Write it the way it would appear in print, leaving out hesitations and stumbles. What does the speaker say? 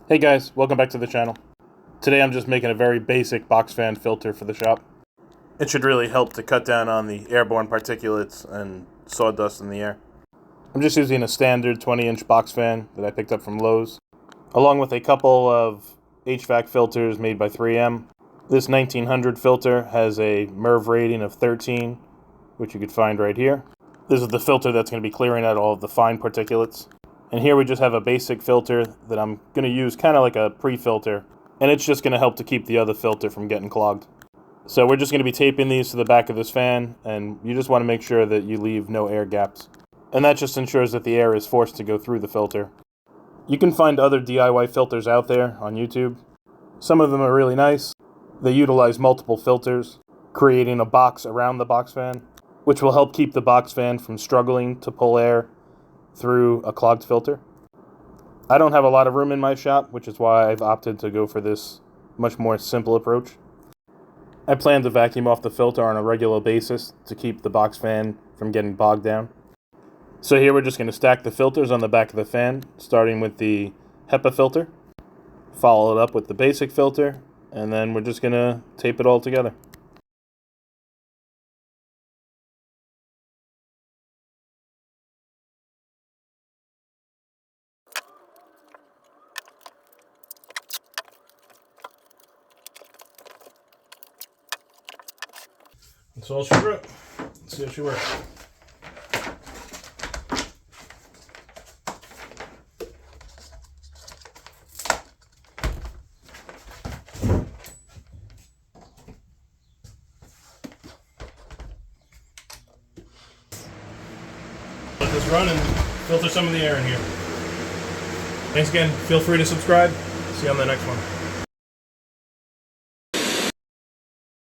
Hey guys, welcome back to the channel. Today I'm just making a very basic box fan filter for the shop. It should really help to cut down on the airborne particulates and sawdust in the air. I'm just using a standard 20-inch box fan that I picked up from Lowe's, along with a couple of HVAC filters made by 3M. This 1900 filter has a MERV rating of 13, which you could find right here. This is the filter that's going to be clearing out all of the fine particulates. And here we just have a basic filter that I'm going to use kind of like a pre-filter, and it's just going to help to keep the other filter from getting clogged. So we're just going to be taping these to the back of this fan, and you just want to make sure that you leave no air gaps. And that just ensures that the air is forced to go through the filter. You can find other DIY filters out there on YouTube. Some of them are really nice. They utilize multiple filters, creating a box around the box fan, which will help keep the box fan from struggling to pull air through a clogged filter. I don't have a lot of room in my shop, which is why I've opted to go for this much more simple approach. I plan to vacuum off the filter on a regular basis to keep the box fan from getting bogged down. So here we're just going to stack the filters on the back of the fan, starting with the HEPA filter, follow it up with the basic filter, and then we're just going to tape it all together. That's all she wrote. Let's see how she works. Let this run and filter some of the air in here. Thanks again. Feel free to subscribe. See you on the next one.